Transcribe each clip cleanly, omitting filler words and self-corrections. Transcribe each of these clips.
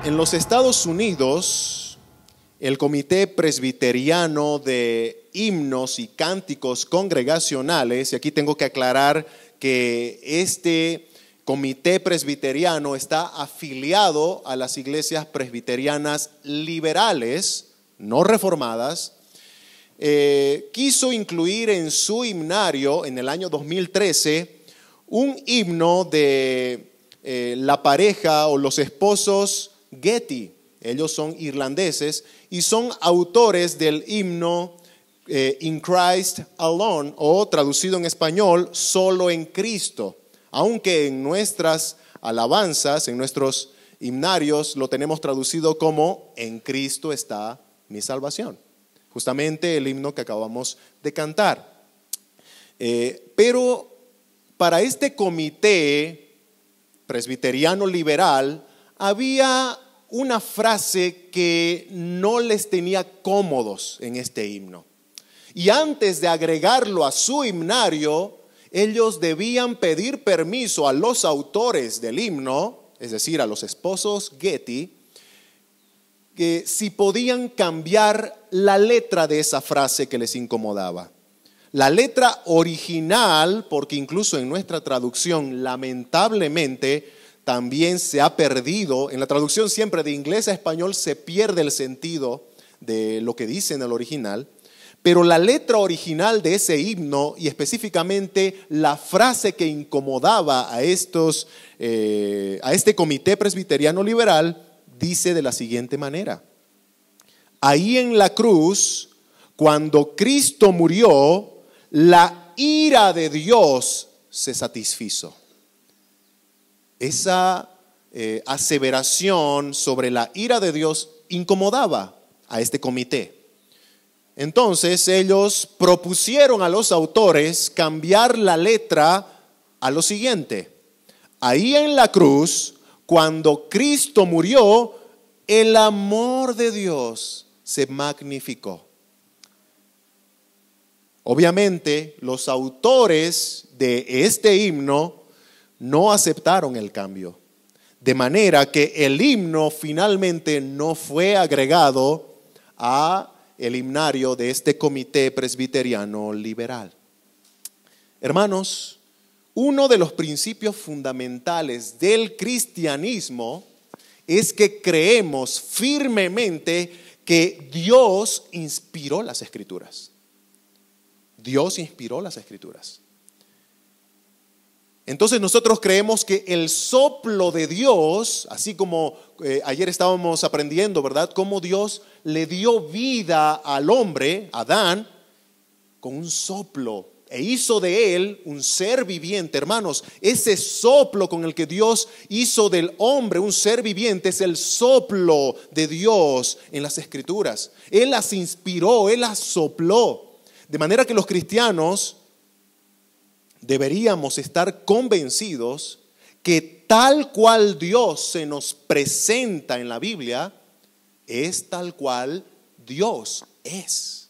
En los Estados Unidos, el Comité Presbiteriano de Himnos y Cánticos Congregacionales, y aquí tengo que aclarar que este comité presbiteriano está afiliado a las iglesias presbiterianas liberales, no reformadas, quiso incluir en su himnario en el año 2013 un himno de la pareja o los esposos Getty. Ellos son irlandeses y son autores del himno In Christ Alone, o traducido en español, Solo en Cristo. Aunque en nuestras alabanzas, en nuestros himnarios, lo tenemos traducido como En Cristo está mi salvación. Justamente el himno que acabamos de cantar. Pero para este comité presbiteriano liberal había una frase que no les tenía cómodos en este himno. Y antes de agregarlo a su himnario, ellos debían pedir permiso a los autores del himno, es decir, a los esposos Getty, que si podían cambiar la letra de esa frase que les incomodaba. La letra original, porque incluso en nuestra traducción, lamentablemente, también se ha perdido. En la traducción siempre de inglés a español se pierde el sentido de lo que dice en el original. Pero la letra original de ese himno, y específicamente la frase que incomodaba a este comité presbiteriano liberal, dice de la siguiente manera: ahí en la cruz, cuando Cristo murió, la ira de Dios se satisfizo. Esa aseveración sobre la ira de Dios incomodaba a este comité. Entonces ellos propusieron a los autores cambiar la letra a lo siguiente: ahí en la cruz, cuando Cristo murió, el amor de Dios se magnificó. Obviamente, los autores de este himno no aceptaron el cambio, de manera que el himno finalmente no fue agregado a el himnario de este comité presbiteriano liberal. Hermanos, uno de los principios fundamentales del cristianismo es que creemos firmemente que Dios inspiró las Escrituras. Dios inspiró las Escrituras. Entonces nosotros creemos que el soplo de Dios, así como ayer estábamos aprendiendo, ¿verdad? Cómo Dios le dio vida al hombre, Adán, con un soplo, e hizo de él un ser viviente. Hermanos, ese soplo con el que Dios hizo del hombre un ser viviente es el soplo de Dios en las Escrituras. Él las inspiró, Él las sopló. De manera que los cristianos deberíamos estar convencidos que tal cual Dios se nos presenta en la Biblia, es tal cual Dios es.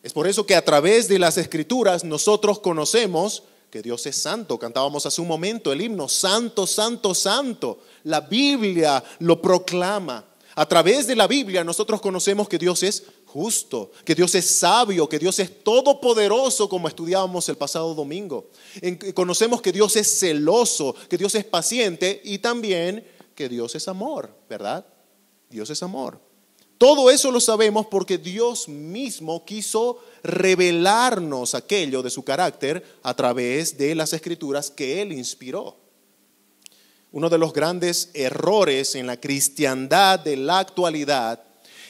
Es por eso que a través de las Escrituras nosotros conocemos que Dios es santo. Cantábamos hace un momento el himno, santo, santo, santo. La Biblia lo proclama. A través de la Biblia nosotros conocemos que Dios es justo, que Dios es sabio, que Dios es todopoderoso, como estudiábamos el pasado domingo. Conocemos que Dios es celoso, que Dios es paciente y también que Dios es amor, ¿verdad? Dios es amor. Todo eso lo sabemos porque Dios mismo quiso revelarnos aquello de su carácter a través de las Escrituras que Él inspiró. Uno de los grandes errores en la cristiandad de la actualidad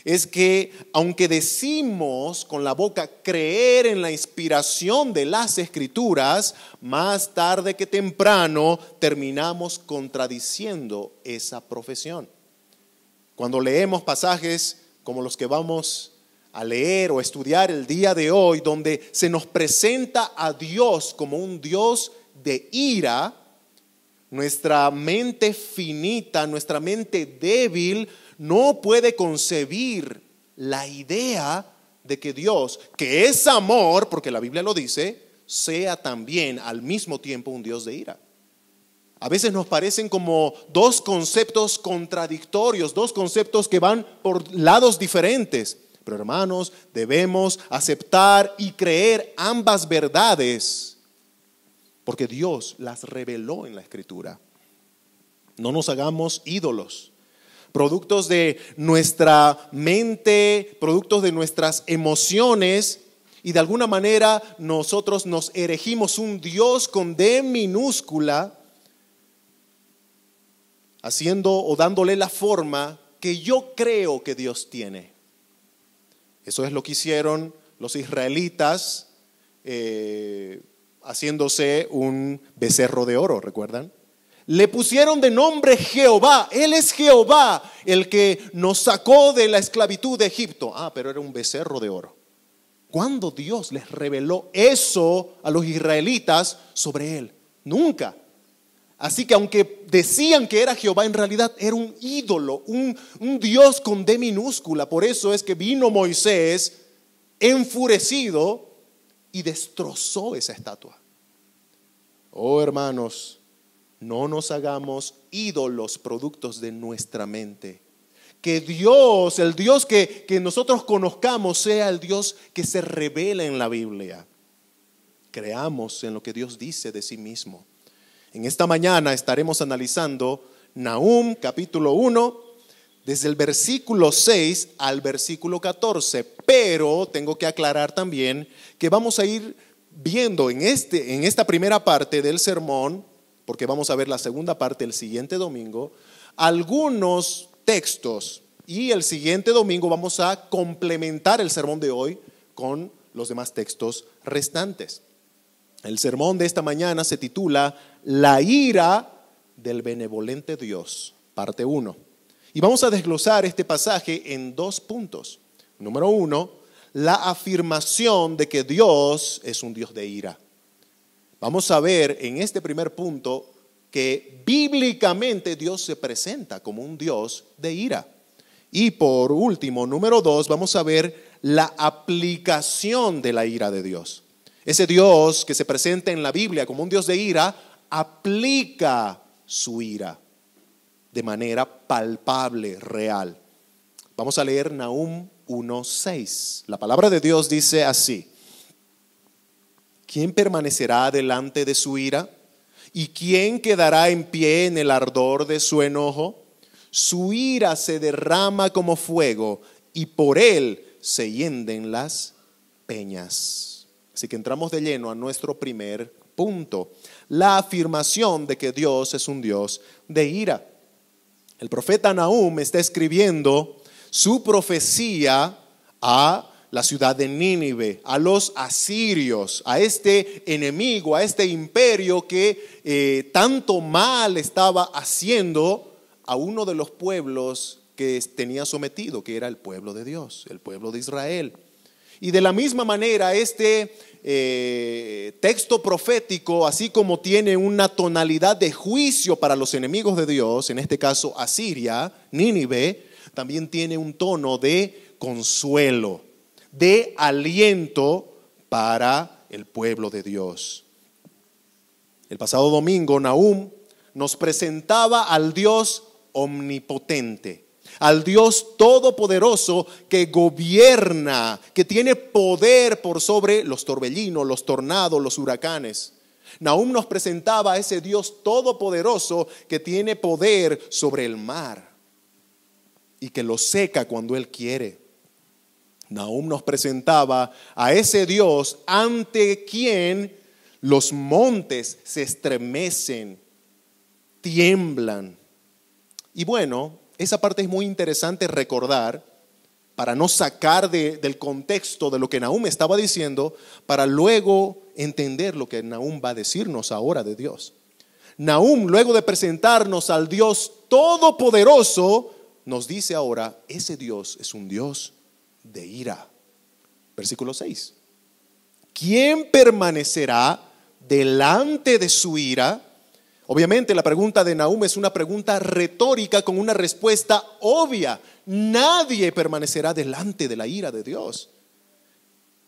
es que aunque decimos con la boca creer en la inspiración de las Escrituras, más tarde que temprano terminamos contradiciendo esa profesión. Cuando leemos pasajes como los que vamos a leer o estudiar el día de hoy, donde se nos presenta a Dios como un Dios de ira, nuestra mente finita, nuestra mente débil, no puede concebir la idea de que Dios, que es amor, porque la Biblia lo dice, sea también al mismo tiempo un Dios de ira. A veces nos parecen como dos conceptos contradictorios, dos conceptos que van por lados diferentes. Pero hermanos, debemos aceptar y creer ambas verdades, porque Dios las reveló en la Escritura. No nos hagamos ídolos, productos de nuestra mente, productos de nuestras emociones, y de alguna manera nosotros nos erigimos un Dios con D minúscula, haciendo o dándole la forma que yo creo que Dios tiene. Eso es lo que hicieron los israelitas haciéndose un becerro de oro, ¿recuerdan? Le pusieron de nombre Jehová. Él es Jehová, el que nos sacó de la esclavitud de Egipto. Pero era un becerro de oro. ¿Cuándo Dios les reveló eso a los israelitas sobre él? Nunca. Así que aunque decían que era Jehová, en realidad era un ídolo, un Dios con D minúscula. Por eso es que vino Moisés enfurecido y destrozó esa estatua. Oh, hermanos, no nos hagamos ídolos productos de nuestra mente. Que Dios, el Dios que nosotros conozcamos, sea el Dios que se revela en la Biblia. Creamos en lo que Dios dice de sí mismo. En esta mañana estaremos analizando Nahum capítulo 1, desde el versículo 6 al versículo 14. Pero tengo que aclarar también que vamos a ir viendo en esta primera parte del sermón, porque vamos a ver la segunda parte el siguiente domingo, algunos textos, y el siguiente domingo vamos a complementar el sermón de hoy con los demás textos restantes. El sermón de esta mañana se titula La ira del benevolente Dios, parte 1. Y vamos a desglosar este pasaje en 2 puntos. Número 1, la afirmación de que Dios es un Dios de ira. Vamos a ver en este primer punto que bíblicamente Dios se presenta como un Dios de ira. Y por último, número 2, vamos a ver la aplicación de la ira de Dios. Ese Dios que se presenta en la Biblia como un Dios de ira, aplica su ira de manera palpable, real. Vamos a leer Nahum 1:6. La palabra de Dios dice así: ¿quién permanecerá delante de su ira? ¿Y quién quedará en pie en el ardor de su enojo? Su ira se derrama como fuego y por él se hienden las peñas. Así que entramos de lleno a nuestro primer punto, la afirmación de que Dios es un Dios de ira. El profeta Nahum está escribiendo su profecía a la ciudad de Nínive, a los asirios, a este enemigo, a este imperio que tanto mal estaba haciendo a uno de los pueblos que tenía sometido, que era el pueblo de Dios, el pueblo de Israel. Y de la misma manera este texto profético, así como tiene una tonalidad de juicio para los enemigos de Dios, en este caso Asiria, Nínive, también tiene un tono de consuelo, de aliento para el pueblo de Dios. El pasado domingo Nahum nos presentaba al Dios omnipotente, al Dios todopoderoso que gobierna, que tiene poder por sobre los torbellinos, los tornados, los huracanes. Nahum nos presentaba a ese Dios todopoderoso que tiene poder sobre el mar y que lo seca cuando Él quiere. Nahum nos presentaba a ese Dios ante quien los montes se estremecen, tiemblan. Y bueno, esa parte es muy interesante recordar para no sacar del contexto de lo que Nahum estaba diciendo, para luego entender lo que Nahum va a decirnos ahora de Dios. Nahum, luego de presentarnos al Dios todopoderoso, nos dice ahora, ese Dios es un Dios de ira. Versículo 6. ¿Quién permanecerá delante de su ira? Obviamente la pregunta de Nahum es una pregunta retórica con una respuesta obvia. Nadie permanecerá delante de la ira de Dios.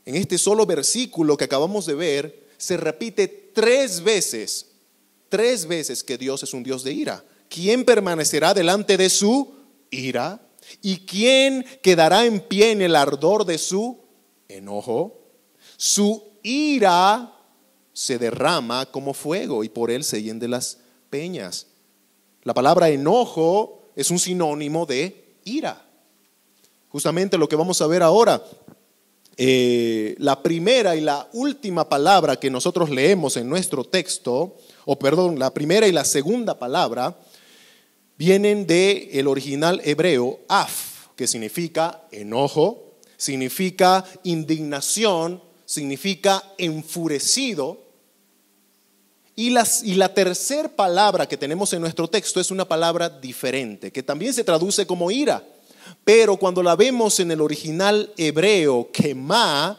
En este solo versículo que acabamos de ver, se repite 3 veces 3 veces que Dios es un Dios de ira. ¿Quién permanecerá delante de su ira? ¿Y quién quedará en pie en el ardor de su enojo? Su ira se derrama como fuego y por él se hienden las peñas. La palabra enojo es un sinónimo de ira. Justamente lo que vamos a ver ahora, la primera y la última palabra que nosotros leemos en nuestro texto, la primera y la segunda palabra, vienen del original hebreo af, que significa enojo, significa indignación, significa enfurecido. Y la tercera palabra que tenemos en nuestro texto es una palabra diferente, que también se traduce como ira. Pero cuando la vemos en el original hebreo, kemá,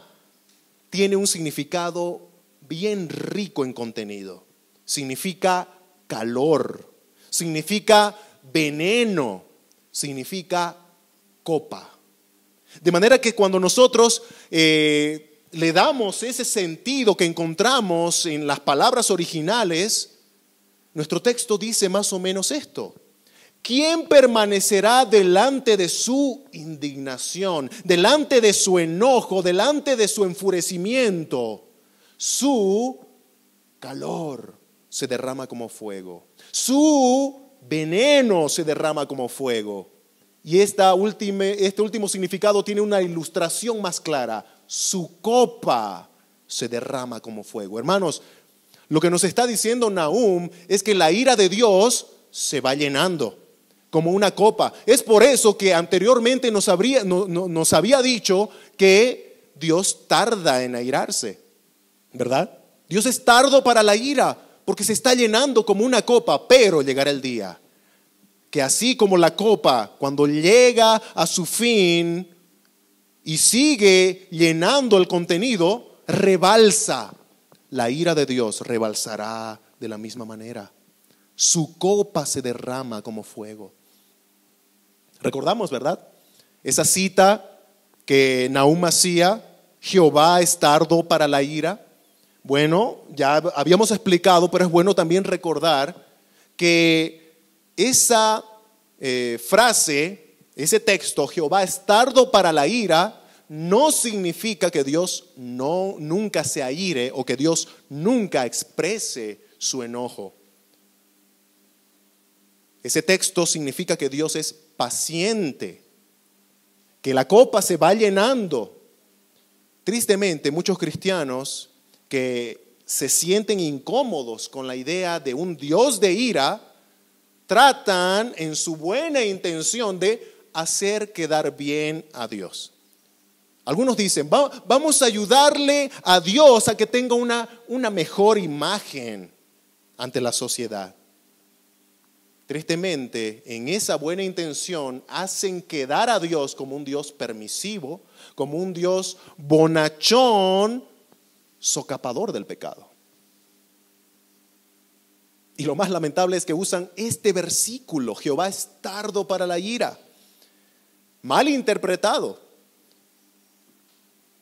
tiene un significado bien rico en contenido. Significa calor, significa veneno, significa copa. De manera que cuando nosotros le damos ese sentido que encontramos en las palabras originales, nuestro texto dice más o menos esto: ¿quién permanecerá delante de su indignación, delante de su enojo, delante de su enfurecimiento? Su calor se derrama como fuego, su veneno se derrama como fuego. Y este último significado tiene una ilustración más clara: su copa se derrama como fuego. Hermanos, lo que nos está diciendo Nahum es que la ira de Dios se va llenando como una copa. Es por eso que anteriormente nos había dicho que Dios tarda en airarse, ¿verdad? Dios es tardo para la ira porque se está llenando como una copa, pero llegará el día que así como la copa, cuando llega a su fin y sigue llenando el contenido, rebalsa. La ira de Dios rebalsará de la misma manera. Su copa se derrama como fuego. Recordamos, ¿verdad? Esa cita que Nahum hacía: Jehová es tardo para la ira. Bueno, ya habíamos explicado, pero es bueno también recordar que esa frase, ese texto, Jehová es tardo para la ira, no significa que Dios nunca se aire o que Dios nunca exprese su enojo. Ese texto significa que Dios es paciente, que la copa se va llenando. Tristemente, muchos cristianos que se sienten incómodos con la idea de un Dios de ira, tratan en su buena intención de hacer quedar bien a Dios. Algunos dicen, vamos a ayudarle a Dios a que tenga una mejor imagen ante la sociedad. Tristemente, en esa buena intención hacen quedar a Dios como un Dios permisivo, como un Dios bonachón, socapador del pecado. Y lo más lamentable es que usan este versículo: Jehová es tardo para la ira, mal interpretado.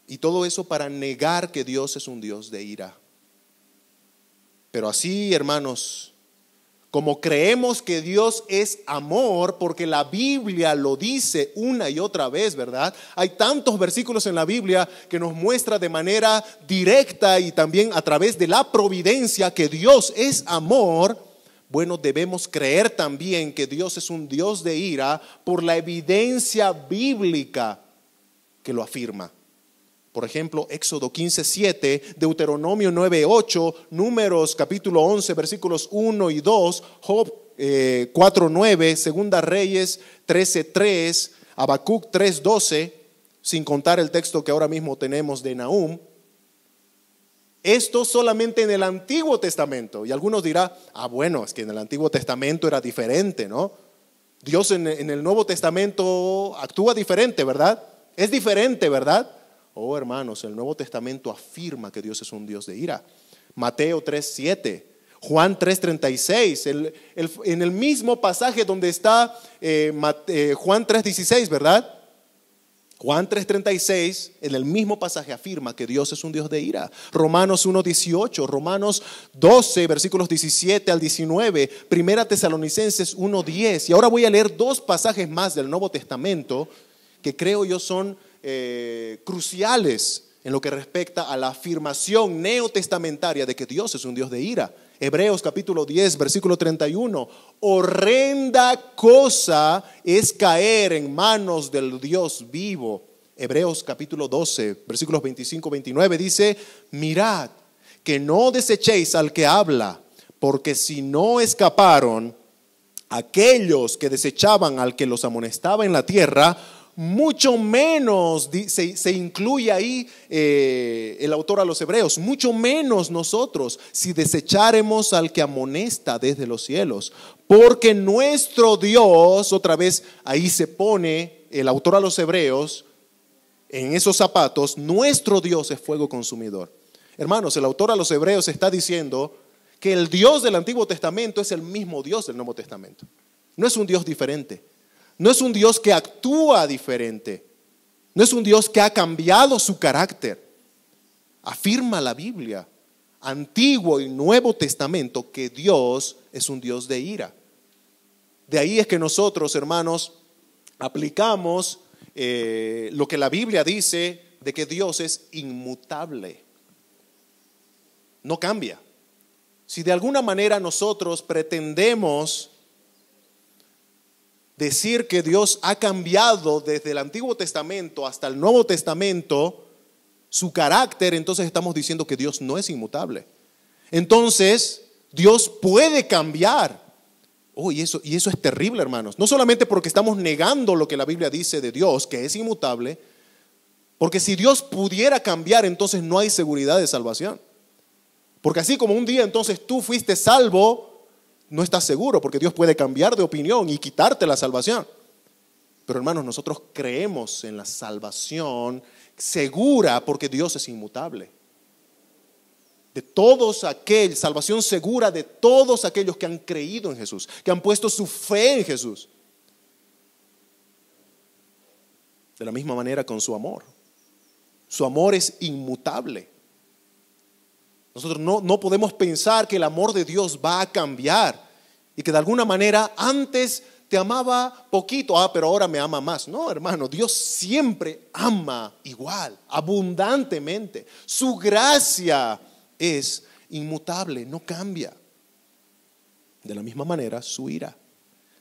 Y todo eso para negar que Dios es un Dios de ira. Pero así, hermanos, como creemos que Dios es amor, porque la Biblia lo dice una y otra vez, ¿verdad? Hay tantos versículos en la Biblia que nos muestra de manera directa y también a través de la providencia que Dios es amor. Bueno, debemos creer también que Dios es un Dios de ira por la evidencia bíblica que lo afirma. Por ejemplo, Éxodo 15:7, Deuteronomio 9:8, Números capítulo 11, versículos 1 y 2, Job 4:9, Segunda Reyes 13:3, Habacuc 3:12, sin contar el texto que ahora mismo tenemos de Nahum. Esto solamente en el Antiguo Testamento. Y algunos dirán, bueno, es que en el Antiguo Testamento era diferente, ¿no? Dios en el Nuevo Testamento actúa diferente, ¿verdad? Es diferente, ¿verdad? Oh, hermanos, el Nuevo Testamento afirma que Dios es un Dios de ira. Mateo 3:7, Juan 3:36, en el mismo pasaje donde está Juan 3:16, ¿verdad? Juan 3:36 en el mismo pasaje afirma que Dios es un Dios de ira. Romanos 1:18, Romanos 12, versículos 17 al 19, Primera Tesalonicenses 1:10. Y ahora voy a leer dos pasajes más del Nuevo Testamento que creo yo son cruciales en lo que respecta a la afirmación neotestamentaria de que Dios es un Dios de ira. Hebreos capítulo 10, versículo 31. Horrenda cosa es caer en manos del Dios vivo. Hebreos capítulo 12, versículos 25-29 dice: mirad, que no desechéis al que habla, porque si no escaparon aquellos que desechaban al que los amonestaba en la tierra, mucho menos, se incluye ahí el autor a los hebreos, mucho menos nosotros si desecháremos al que amonesta desde los cielos. Porque nuestro Dios, otra vez ahí se pone el autor a los hebreos en esos zapatos, nuestro Dios es fuego consumidor. Hermanos, el autor a los hebreos está diciendo que el Dios del Antiguo Testamento es el mismo Dios del Nuevo Testamento. No es un Dios diferente. No es un Dios que actúa diferente. No es un Dios que ha cambiado su carácter. Afirma la Biblia, Antiguo y Nuevo Testamento, que Dios es un Dios de ira. De ahí es que nosotros, hermanos, aplicamos lo que la Biblia dice de que Dios es inmutable. No cambia. Si de alguna manera nosotros pretendemos decir que Dios ha cambiado desde el Antiguo Testamento hasta el Nuevo Testamento su carácter, entonces estamos diciendo que Dios no es inmutable. Entonces, Dios puede cambiar. Y eso es terrible, hermanos. No solamente porque estamos negando lo que la Biblia dice de Dios, que es inmutable, porque si Dios pudiera cambiar, entonces no hay seguridad de salvación. Porque así como un día entonces tú fuiste salvo, no estás seguro, porque Dios puede cambiar de opinión y quitarte la salvación. Pero hermanos, nosotros creemos en la salvación segura porque Dios es inmutable. Salvación segura de todos aquellos que han creído en Jesús, que han puesto su fe en Jesús. De la misma manera con su amor. Su amor es inmutable. Nosotros no podemos pensar que el amor de Dios va a cambiar y que de alguna manera antes te amaba poquito, pero ahora me ama más. No, hermano, Dios siempre ama igual, abundantemente. Su gracia es inmutable, no cambia. De la misma manera, su ira.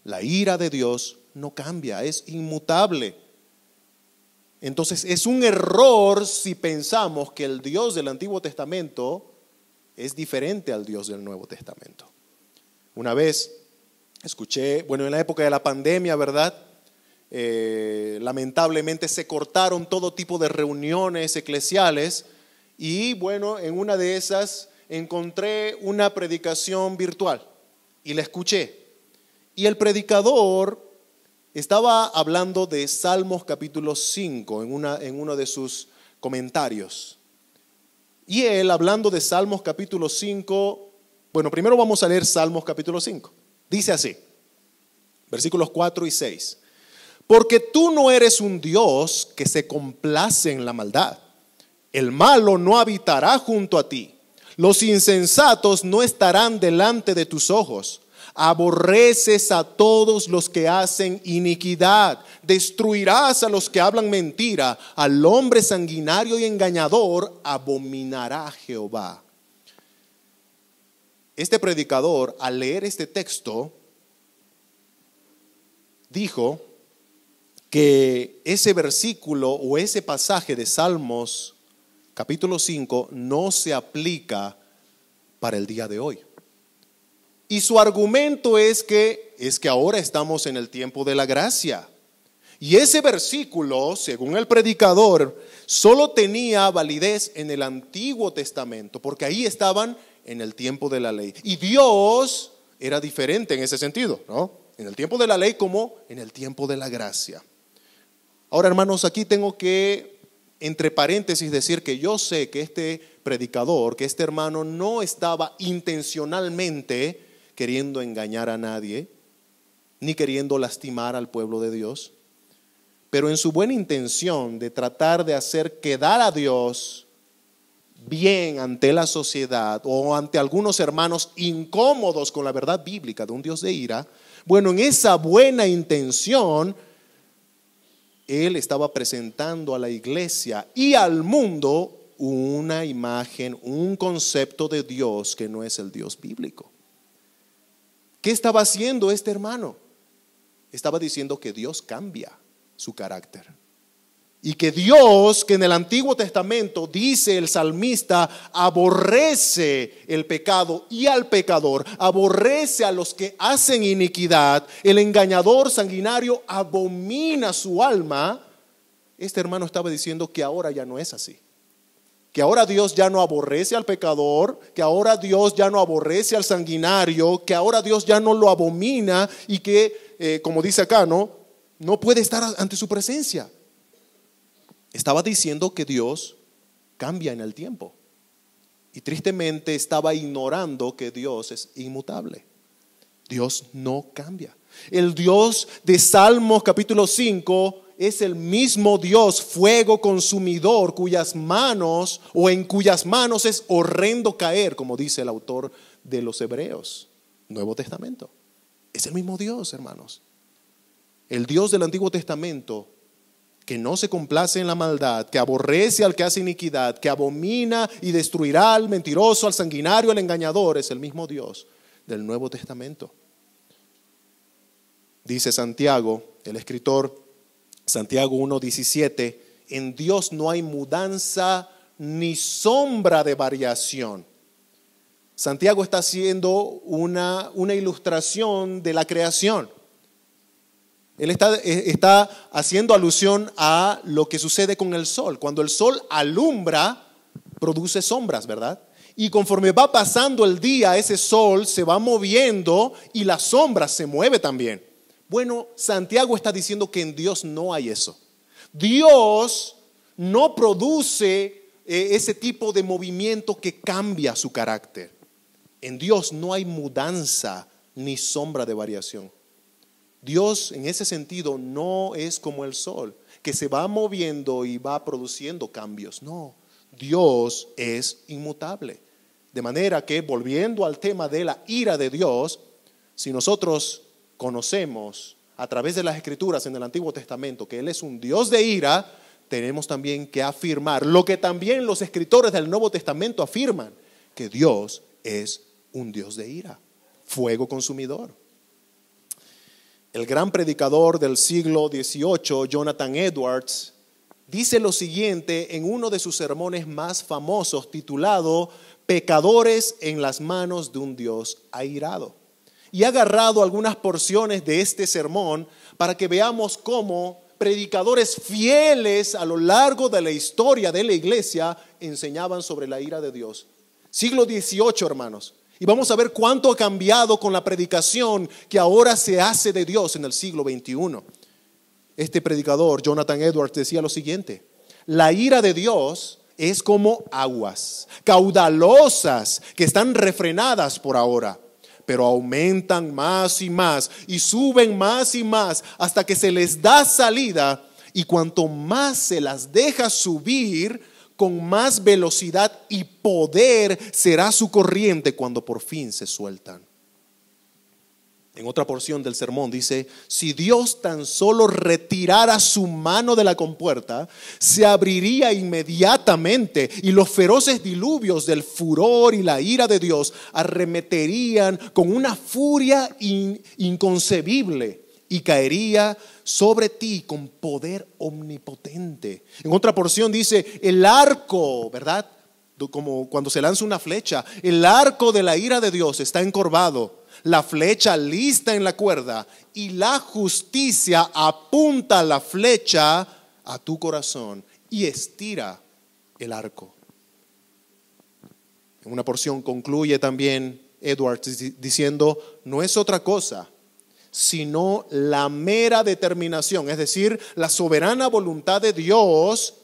La ira de Dios no cambia, es inmutable. Entonces es un error si pensamos que el Dios del Antiguo Testamento es diferente al Dios del Nuevo Testamento. Una vez escuché, en la época de la pandemia, ¿verdad? Lamentablemente se cortaron todo tipo de reuniones eclesiales y en una de esas encontré una predicación virtual y la escuché. Y el predicador estaba hablando de Salmos capítulo 5 en uno de sus comentarios. Y él, hablando de Salmos capítulo 5, primero vamos a leer Salmos capítulo 5. Dice así, versículos 4 y 6. Porque tú no eres un Dios que se complace en la maldad. El malo no habitará junto a ti. Los insensatos no estarán delante de tus ojos. Aborreces a todos los que hacen iniquidad. Destruirás a los que hablan mentira. Al hombre sanguinario y engañador abominará Jehová. Este predicador, al leer este texto, dijo que ese versículo o ese pasaje de Salmos capítulo 5 no se aplica para el día de hoy. Y su argumento es que ahora estamos en el tiempo de la gracia. Y ese versículo, según el predicador, solo tenía validez en el Antiguo Testamento, porque ahí estaban en el tiempo de la ley. Y Dios era diferente en ese sentido, ¿no? En el tiempo de la ley como en el tiempo de la gracia. Ahora, hermanos, aquí tengo que, entre paréntesis, decir que yo sé que este predicador, que este hermano no estaba intencionalmente queriendo engañar a nadie, ni queriendo lastimar al pueblo de Dios. pero en su buena intención de tratar de hacer quedar a Dios bien ante la sociedad o ante algunos hermanos incómodos con la verdad bíblica de un Dios de ira, bueno, en esa buena intención, él estaba presentando a la iglesia y al mundo una imagen, un concepto de Dios que no es el Dios bíblico. ¿Qué estaba haciendo este hermano? Estaba diciendo que Dios cambia su carácter. Y que Dios, que en el Antiguo Testamento dice el salmista, aborrece el pecado y al pecador, aborrece a los que hacen iniquidad, el engañador sanguinario abomina su alma. Este hermano estaba diciendo que ahora ya no es así. Que ahora Dios ya no aborrece al pecador, que ahora Dios ya no aborrece al sanguinario, que ahora Dios ya no lo abomina y que, como dice acá, no puede estar ante su presencia. Estaba diciendo que Dios cambia en el tiempo. Y tristemente estaba ignorando que Dios es inmutable. Dios no cambia. El Dios de Salmos capítulo 5 es el mismo Dios, fuego consumidor, cuyas manos o en cuyas manos es horrendo caer, como dice el autor de los Hebreos, Nuevo Testamento. Es el mismo Dios, hermanos. El Dios del Antiguo Testamento, que no se complace en la maldad, que aborrece al que hace iniquidad, que abomina y destruirá al mentiroso, al sanguinario, al engañador, es el mismo Dios del Nuevo Testamento. Dice Santiago, el escritor, Santiago 1:17, en Dios no hay mudanza ni sombra de variación. Santiago está haciendo una ilustración de la creación. Él está haciendo alusión a lo que sucede con el sol. Cuando el sol alumbra, produce sombras, ¿verdad? Y conforme va pasando el día, ese sol se va moviendo y la sombra se mueve también. Bueno, Santiago está diciendo que en Dios no hay eso. Dios no produce ese tipo de movimiento que cambia su carácter. En Dios no hay mudanza ni sombra de variación. Dios en ese sentido no es como el sol, que se va moviendo y va produciendo cambios. No, Dios es inmutable. De manera que, volviendo al tema de la ira de Dios, si nosotros conocemos a través de las Escrituras en el Antiguo Testamento que Él es un Dios de ira, tenemos también que afirmar lo que también los escritores del Nuevo Testamento afirman, que Dios es un Dios de ira, fuego consumidor. El gran predicador del siglo XVIII, Jonathan Edwards, dice lo siguiente en uno de sus sermones más famosos, titulado Pecadores en las manos de un Dios airado. Y he agarrado algunas porciones de este sermón para que veamos cómo predicadores fieles a lo largo de la historia de la iglesia enseñaban sobre la ira de Dios. Siglo XVIII, hermanos. Y vamos a ver cuánto ha cambiado con la predicación que ahora se hace de Dios en el siglo XXI. Este predicador, Jonathan Edwards, decía lo siguiente: la ira de Dios es como aguas caudalosas que están refrenadas por ahora, pero aumentan más y más y suben más y más hasta que se les da salida, y cuanto más se las deja subir, con más velocidad y poder será su corriente cuando por fin se sueltan. En otra porción del sermón dice: si Dios tan solo retirara su mano de la compuerta, se abriría inmediatamente y los feroces diluvios del furor y la ira de Dios arremeterían con una furia inconcebible y caería sobre ti con poder omnipotente. En otra porción dice: el arco, ¿verdad? Como cuando se lanza una flecha, el arco de la ira de Dios está encorvado, la flecha lista en la cuerda, y la justicia apunta la flecha a tu corazón y estira el arco. En una porción concluye también Edwards diciendo: no es otra cosa sino la mera determinación, es decir, la soberana voluntad de Dios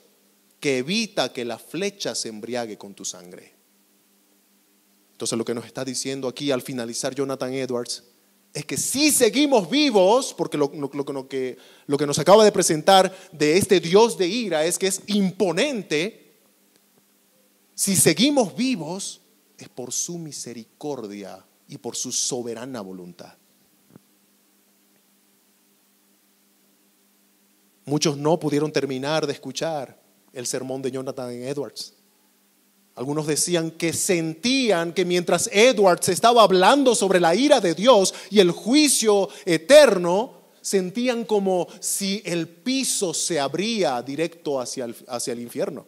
que evita que la flecha se embriague con tu sangre. Entonces lo que nos está diciendo aquí al finalizar Jonathan Edwards es que si seguimos vivos, porque lo que nos acaba de presentar de este Dios de ira es que es imponente, si seguimos vivos es por su misericordia y por su soberana voluntad. Muchos no pudieron terminar de escuchar el sermón de Jonathan Edwards. Algunos decían que sentían que mientras Edwards estaba hablando sobre la ira de Dios y el juicio eterno, sentían como si el piso se abría directo hacia el infierno.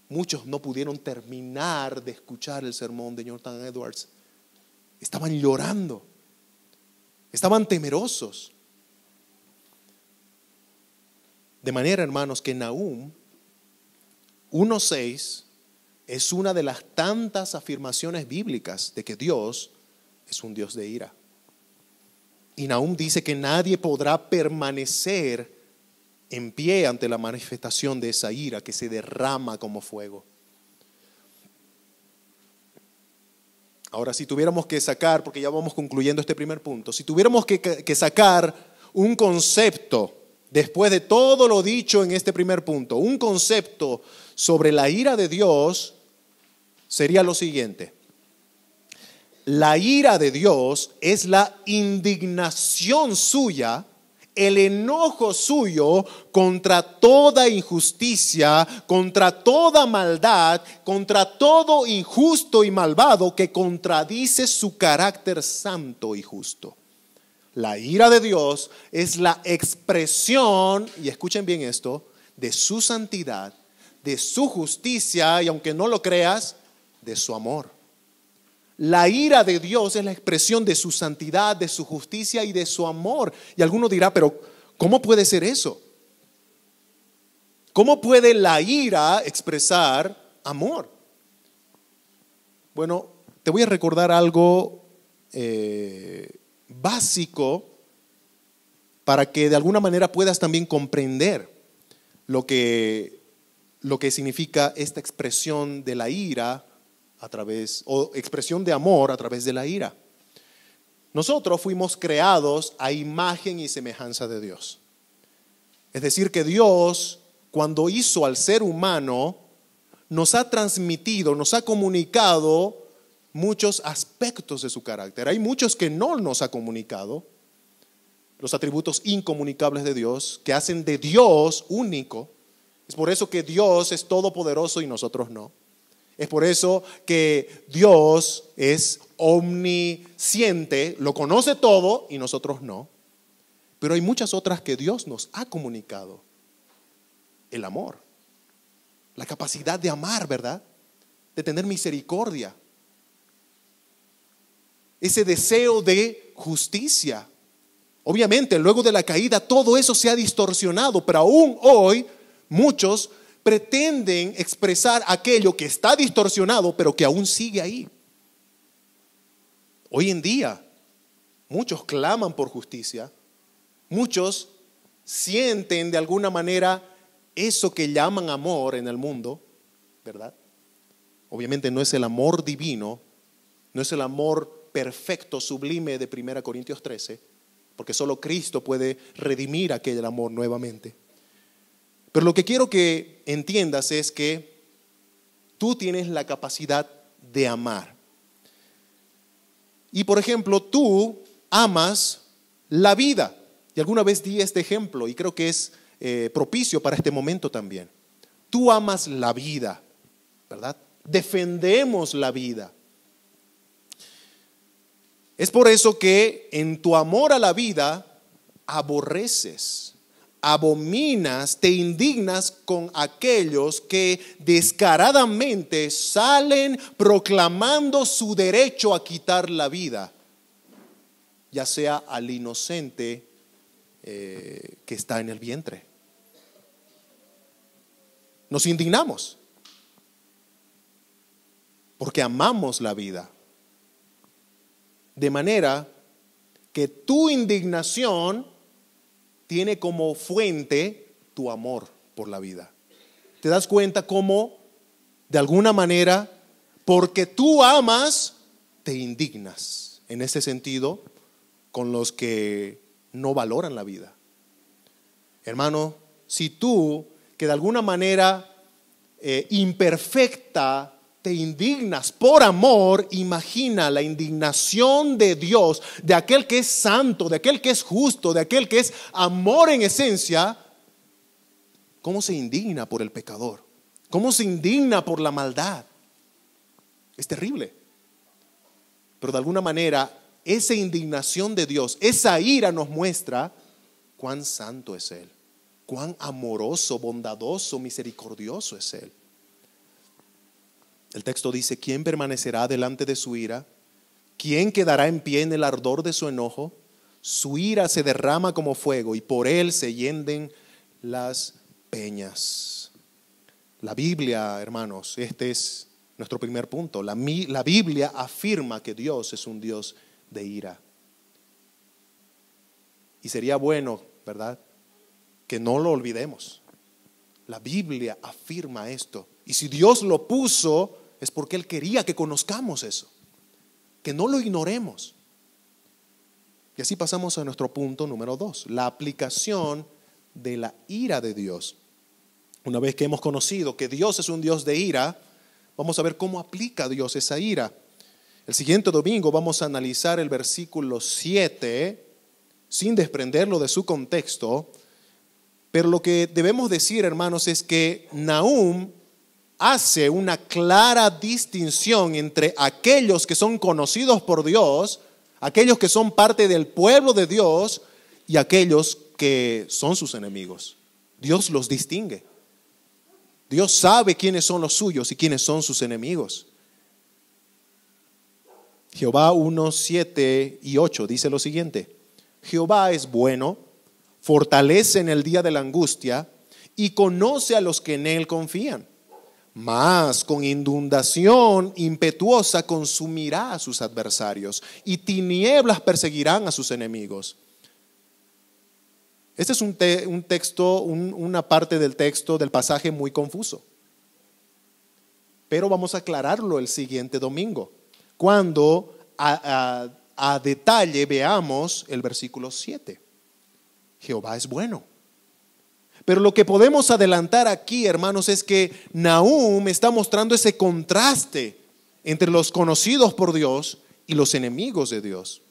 Muchos no pudieron terminar de escuchar el sermón de Jonathan Edwards. Estaban llorando, estaban temerosos. De manera, hermanos, que Nahum 1:6 es una de las tantas afirmaciones bíblicas de que Dios es un Dios de ira. Y Nahum dice que nadie podrá permanecer en pie ante la manifestación de esa ira que se derrama como fuego. Ahora, si tuviéramos que sacar, porque ya vamos concluyendo este primer punto, si tuviéramos que sacar un concepto, después de todo lo dicho en este primer punto, un concepto sobre la ira de Dios, sería lo siguiente: la ira de Dios es la indignación suya, el enojo suyo contra toda injusticia, contra toda maldad, contra todo injusto y malvado que contradice su carácter santo y justo. La ira de Dios es la expresión, y escuchen bien esto, de su santidad, de su justicia y, aunque no lo creas, de su amor. La ira de Dios es la expresión de su santidad, de su justicia y de su amor. Y alguno dirá, pero ¿cómo puede ser eso? ¿Cómo puede la ira expresar amor? Bueno, te voy a recordar algo básico para que de alguna manera puedas también comprender lo que significa esta expresión de la ira o expresión de amor a través de la ira. Nosotros fuimos creados a imagen y semejanza de Dios. Es decir, que Dios, cuando hizo al ser humano, nos ha transmitido, nos ha comunicado muchos aspectos de su carácter. Hay muchos que no nos ha comunicado, los atributos incomunicables de Dios, que hacen de Dios único. Es por eso que Dios es todopoderoso y nosotros no. Es por eso que Dios es omnisciente, lo conoce todo y nosotros no. Pero hay muchas otras que Dios nos ha comunicado. El amor, la capacidad de amar, ¿verdad? De tener misericordia. Ese deseo de justicia. Obviamente, luego de la caída, todo eso se ha distorsionado, pero aún hoy muchos pretenden expresar aquello que está distorsionado, pero que aún sigue ahí. Hoy en día, muchos claman por justicia, muchos sienten de alguna manera eso que llaman amor en el mundo, ¿verdad? Obviamente no es el amor divino, no es el amor perfecto, sublime de 1 Corintios 13, porque solo Cristo puede redimir aquel amor nuevamente. Pero lo que quiero que entiendas es que tú tienes la capacidad de amar. Y por ejemplo, tú amas la vida. Y alguna vez di este ejemplo y creo que es propicio para este momento también. Tú amas la vida, ¿verdad? Defendemos la vida. Es por eso que en tu amor a la vida aborreces, abominas, te indignas con aquellos que descaradamente salen proclamando su derecho a quitar la vida, ya sea al inocente que está en el vientre. Nos indignamos porque amamos la vida. De manera que tu indignación tiene como fuente tu amor por la vida. ¿Te das cuenta cómo, de alguna manera, porque tú amas, te indignas? En ese sentido, con los que no valoran la vida. Hermano, si tú, que de alguna manera imperfecta, te indignas por amor, imagina la indignación de Dios, de aquel que es santo, de aquel que es justo, de aquel que es amor en esencia. ¿Cómo se indigna por el pecador? ¿Cómo se indigna por la maldad? Es terrible. Pero de alguna manera, esa indignación de Dios, esa ira nos muestra cuán santo es Él, cuán amoroso, bondadoso, misericordioso es Él. El texto dice: ¿quién permanecerá delante de su ira? ¿Quién quedará en pie en el ardor de su enojo? Su ira se derrama como fuego y por él se hienden las peñas. La Biblia, hermanos, este es nuestro primer punto. La Biblia afirma que Dios es un Dios de ira. Y sería bueno, ¿verdad?, que no lo olvidemos. La Biblia afirma esto. Y si Dios lo puso, es porque Él quería que conozcamos eso, que no lo ignoremos. Y así pasamos a nuestro punto número 2, la aplicación de la ira de Dios. Una vez que hemos conocido que Dios es un Dios de ira, vamos a ver cómo aplica Dios esa ira. El siguiente domingo vamos a analizar el versículo 7 sin desprenderlo de su contexto. Pero lo que debemos decir, hermanos, es que Nahum hace una clara distinción entre aquellos que son conocidos por Dios, aquellos que son parte del pueblo de Dios y aquellos que son sus enemigos. Dios los distingue. Dios sabe quiénes son los suyos y quiénes son sus enemigos. Jehová 1, 7 y 8 dice lo siguiente: Jehová es bueno, fortalece en el día de la angustia y conoce a los que en él confían. Mas con inundación impetuosa consumirá a sus adversarios y tinieblas perseguirán a sus enemigos. Este es un texto, una parte del texto del pasaje muy confuso. Pero vamos a aclararlo el siguiente domingo, cuando a detalle veamos el versículo 7. Jehová es bueno. Pero lo que podemos adelantar aquí, hermanos, es que Nahum está mostrando ese contraste entre los conocidos por Dios y los enemigos de Dios.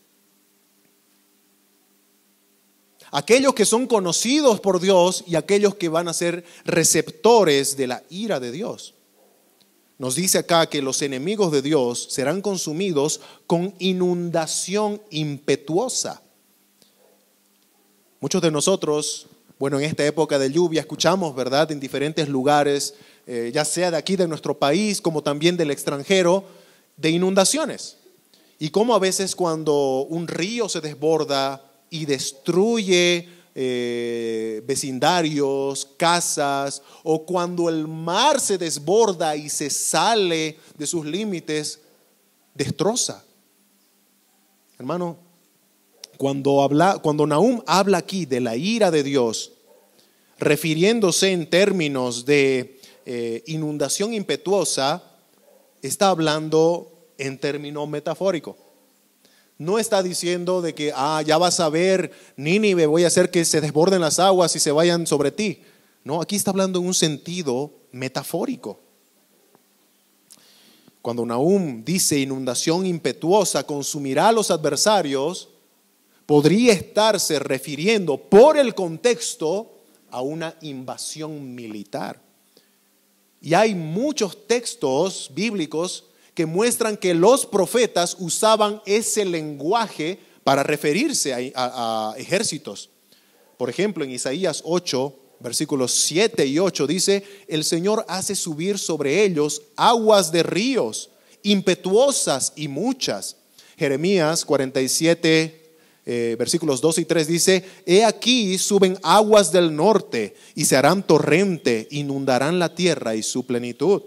Aquellos que son conocidos por Dios y aquellos que van a ser receptores de la ira de Dios. Nos dice acá que los enemigos de Dios serán consumidos con inundación impetuosa. Muchos de nosotros, bueno, en esta época de lluvia escuchamos, ¿verdad?, en diferentes lugares, ya sea de aquí de nuestro país como también del extranjero, de inundaciones. Y cómo a veces cuando un río se desborda y destruye vecindarios, casas, o cuando el mar se desborda y se sale de sus límites, destroza. Hermano, cuando Nahum habla aquí de la ira de Dios, refiriéndose en términos de inundación impetuosa, está hablando en término metafórico. No está diciendo de que ya vas a ver Nínive, voy a hacer que se desborden las aguas y se vayan sobre ti. No, aquí está hablando en un sentido metafórico. Cuando Nahum dice inundación impetuosa consumirá a los adversarios, podría estarse refiriendo por el contexto a una invasión militar. Y hay muchos textos bíblicos que muestran que los profetas usaban ese lenguaje para referirse a ejércitos. Por ejemplo, en Isaías 8, versículos 7 y 8 dice: el Señor hace subir sobre ellos aguas de ríos, impetuosas y muchas. Jeremías 47, versículos 2 y 3 dice: he aquí suben aguas del norte y se harán torrente, inundarán la tierra y su plenitud.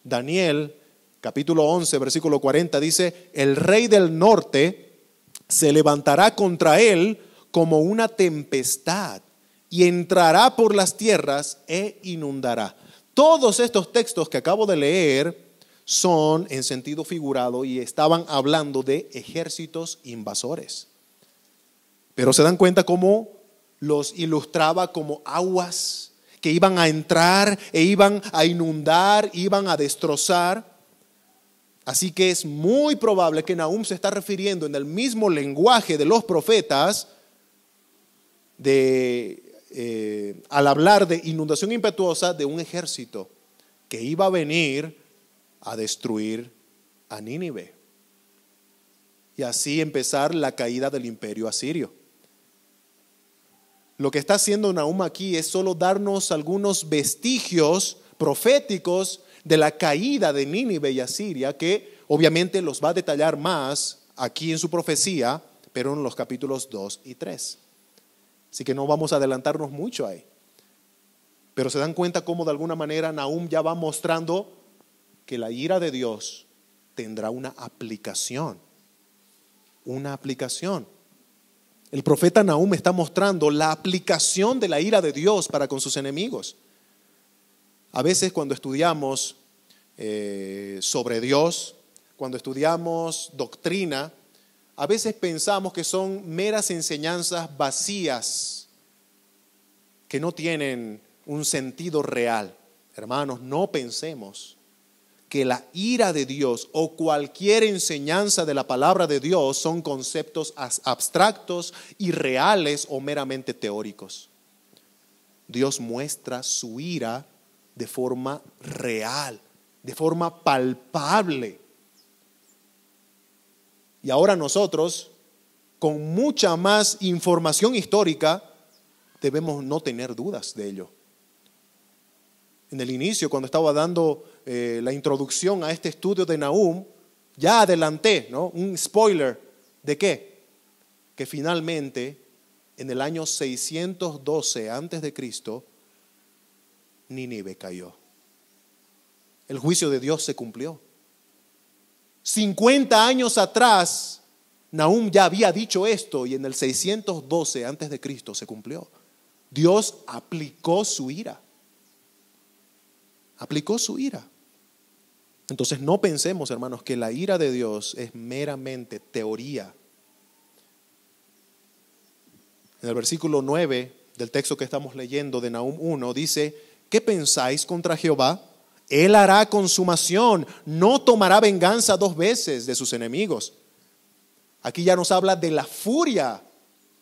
Daniel capítulo 11, versículo 40 dice: el rey del norte se levantará contra él como una tempestad y entrará por las tierras e inundará. Todos estos textos que acabo de leer son en sentido figurado y estaban hablando de ejércitos invasores. Pero se dan cuenta cómo los ilustraba como aguas que iban a entrar e iban a inundar, iban a destrozar. Así que es muy probable que Nahum se está refiriendo en el mismo lenguaje de los profetas al hablar de inundación impetuosa de un ejército que iba a venir a destruir a Nínive y así empezar la caída del imperio asirio. Lo que está haciendo Nahum aquí es solo darnos algunos vestigios proféticos de la caída de Nínive y Asiria, que obviamente los va a detallar más aquí en su profecía, pero en los capítulos 2 y 3. Así que no vamos a adelantarnos mucho ahí. Pero se dan cuenta cómo de alguna manera Nahum ya va mostrando que la ira de Dios tendrá una aplicación. Una aplicación. El profeta Nahum está mostrando la aplicación de la ira de Dios para con sus enemigos. A veces cuando estudiamos sobre Dios, cuando estudiamos doctrina, a veces pensamos que son meras enseñanzas vacías, que no tienen un sentido real. Hermanos, no pensemos que la ira de Dios o cualquier enseñanza de la palabra de Dios son conceptos abstractos, irreales o meramente teóricos. Dios muestra su ira de forma real, de forma palpable. Y ahora nosotros, con mucha más información histórica, debemos no tener dudas de ello. En el inicio, cuando estaba dando la introducción a este estudio de Nahum, ya adelanté, ¿no?, un spoiler de qué, que finalmente en el año 612 antes de Cristo, Nínive cayó. El juicio de Dios se cumplió. 50 años atrás, Nahum ya había dicho esto y en el 612 antes de Cristo se cumplió. Dios aplicó su ira. Aplicó su ira. Entonces no pensemos, hermanos, que la ira de Dios es meramente teoría. En el versículo 9 del texto que estamos leyendo de Nahum 1 dice: ¿qué pensáis contra Jehová? Él hará consumación, no tomará venganza 2 veces de sus enemigos. Aquí ya nos habla de la furia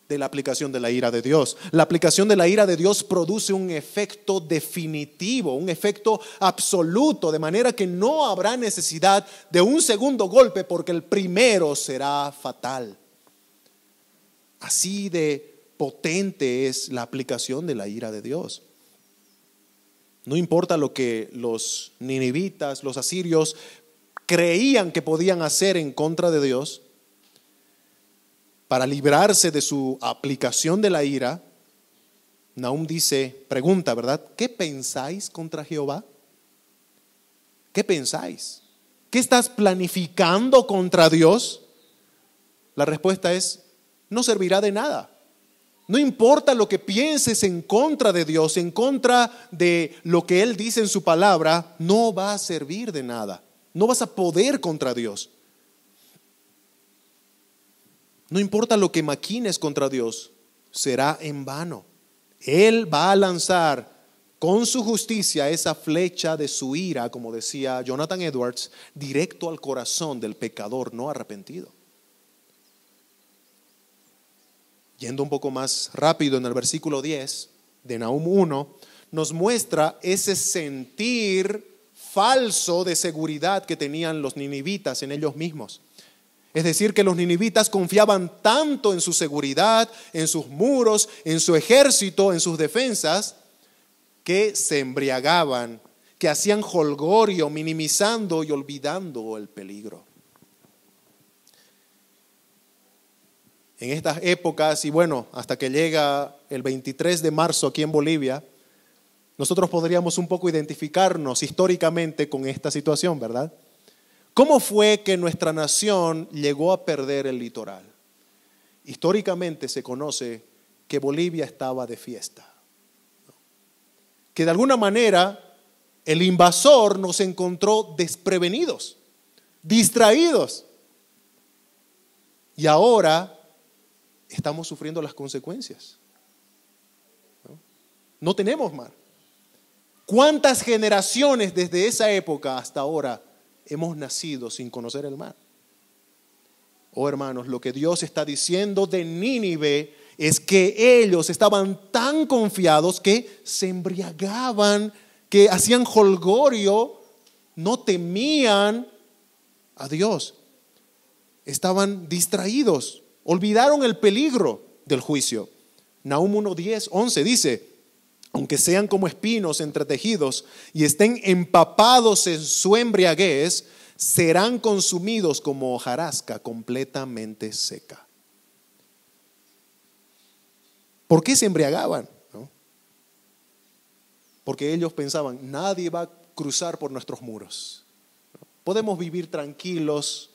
de la aplicación de la ira de Dios. La aplicación de la ira de Dios produce un efecto definitivo, un efecto absoluto, de manera que no habrá necesidad de un segundo golpe porque el primero será fatal. Así de potente es la aplicación de la ira de Dios. No importa lo que los ninivitas, los asirios creían que podían hacer en contra de Dios, para librarse de su aplicación de la ira, Nahum dice, pregunta, ¿verdad? ¿Qué pensáis contra Jehová? ¿Qué pensáis? ¿Qué estás planificando contra Dios? La respuesta es, no servirá de nada. No importa lo que pienses en contra de Dios, en contra de lo que Él dice en su palabra, no va a servir de nada. No vas a poder contra Dios. No importa lo que maquines contra Dios, será en vano. Él va a lanzar con su justicia esa flecha de su ira, como decía Jonathan Edwards, directo al corazón del pecador no arrepentido. Yendo un poco más rápido, en el versículo 10 de Nahum 1, nos muestra ese sentir falso de seguridad que tenían los ninivitas en ellos mismos. Es decir, que los ninivitas confiaban tanto en su seguridad, en sus muros, en su ejército, en sus defensas, que se embriagaban, que hacían jolgorio, minimizando y olvidando el peligro. En estas épocas, y bueno, hasta que llega el 23 de marzo aquí en Bolivia, nosotros podríamos un poco identificarnos históricamente con esta situación, ¿verdad? ¿Cómo fue que nuestra nación llegó a perder el litoral? Históricamente se conoce que Bolivia estaba de fiesta. Que de alguna manera el invasor nos encontró desprevenidos, distraídos. Y ahora estamos sufriendo las consecuencias. No tenemos mar. ¿Cuántas generaciones desde esa época hasta ahora hemos nacido sin conocer el mar? Oh hermanos, lo que Dios está diciendo de Nínive es que ellos estaban tan confiados que se embriagaban, que hacían jolgorio, no temían a Dios. Estaban distraídos, olvidaron el peligro del juicio. Nahum 1:10-11 dice: aunque sean como espinos entretejidos y estén empapados en su embriaguez, serán consumidos como hojarasca completamente seca. ¿Por qué se embriagaban? ¿No? Porque ellos pensaban, nadie va a cruzar por nuestros muros. Podemos vivir tranquilos.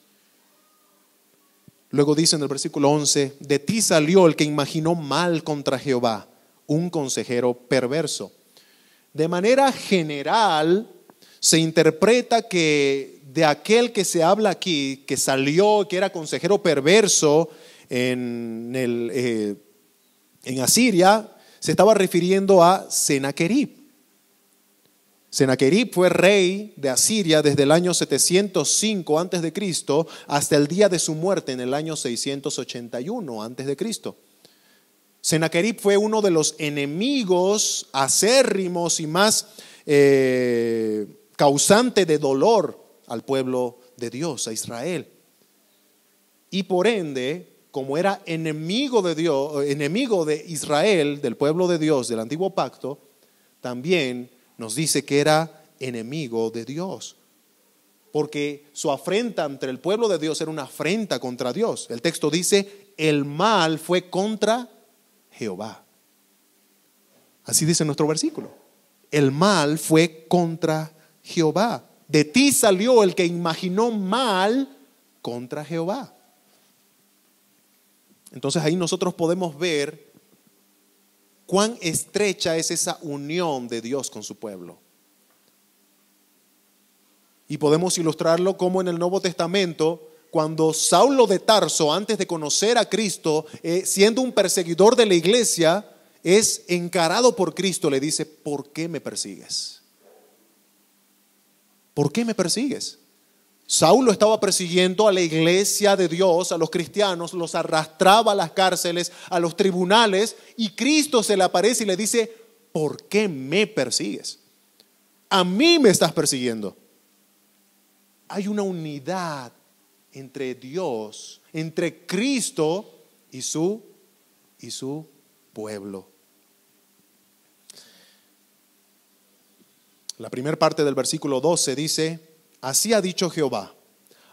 Luego dice en el versículo 11, de ti salió el que imaginó mal contra Jehová, un consejero perverso. De manera general, se interpreta que de aquel que se habla aquí, que salió, que era consejero perverso en Asiria, se estaba refiriendo a Sennacherib. Sennacherib fue rey de Asiria desde el año 705 a.C. hasta el día de su muerte en el año 681 a.C. Sennacherib fue uno de los enemigos acérrimos y más causante de dolor al pueblo de Dios, a Israel. Y por ende, como era enemigo de Dios, enemigo de Israel, del pueblo de Dios, del antiguo pacto, también nos dice que era enemigo de Dios. Porque su afrenta entre el pueblo de Dios era una afrenta contra Dios. El texto dice, el mal fue contra Jehová. Así dice nuestro versículo. El mal fue contra Jehová. De ti salió el que imaginó mal contra Jehová. Entonces ahí nosotros podemos ver cuán estrecha es esa unión de Dios con su pueblo. Y podemos ilustrarlo como en el Nuevo Testamento, cuando Saulo de Tarso, antes de conocer a Cristo, siendo un perseguidor de la iglesia, es encarado por Cristo, le dice, ¿por qué me persigues? ¿Por qué me persigues? Saulo estaba persiguiendo a la iglesia de Dios, a los cristianos, los arrastraba a las cárceles, a los tribunales, y Cristo se le aparece y le dice, ¿por qué me persigues? A mí me estás persiguiendo. Hay una unidad entre Dios, entre Cristo y su pueblo. La primera parte del versículo 12 dice, así ha dicho Jehová,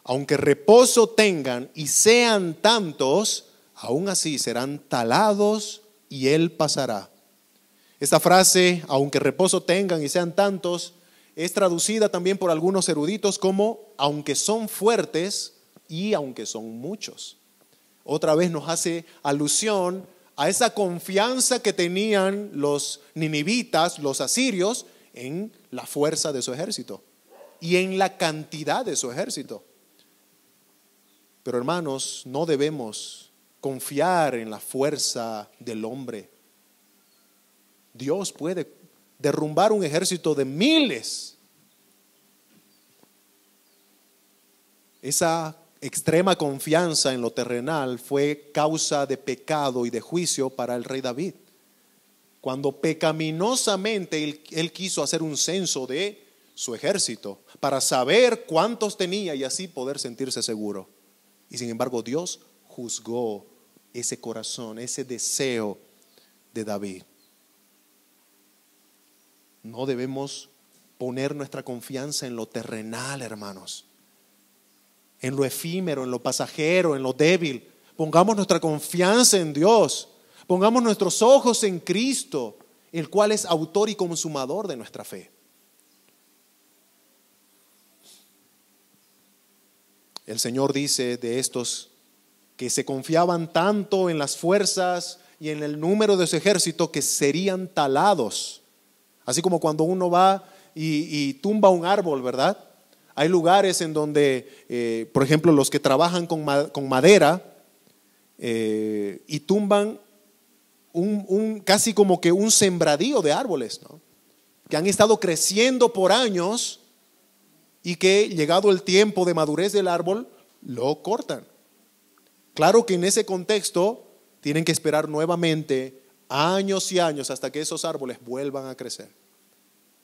aunque reposo tengan y sean tantos, aún así serán talados y él pasará. Esta frase, aunque reposo tengan y sean tantos, es traducida también por algunos eruditos como aunque son fuertes y aunque son muchos. Otra vez nos hace alusión a esa confianza que tenían los ninivitas, los asirios, en la fuerza de su ejército y en la cantidad de su ejército. Pero hermanos, no debemos confiar en la fuerza del hombre. Dios puede derrumbar un ejército de miles. Esa extrema confianza en lo terrenal fue causa de pecado y de juicio para el rey David. Cuando pecaminosamente él quiso hacer un censo de su ejército para saber cuántos tenía y así poder sentirse seguro. Y sin embargo Dios juzgó ese corazón, ese deseo de David. No debemos poner nuestra confianza en lo terrenal, hermanos, en lo efímero, en lo pasajero, en lo débil. Pongamos nuestra confianza en Dios. Pongamos nuestros ojos en Cristo, el cual es autor y consumador de nuestra fe. El Señor dice de estos que se confiaban tanto en las fuerzas y en el número de su ejército que serían talados. Así como cuando uno va y tumba un árbol, ¿verdad? Hay lugares en donde, por ejemplo, los que trabajan con madera, y tumban casi como que un sembradío de árboles, ¿no? Que han estado creciendo por años y que llegado el tiempo de madurez del árbol, lo cortan. Claro que en ese contexto tienen que esperar nuevamente años y años hasta que esos árboles vuelvan a crecer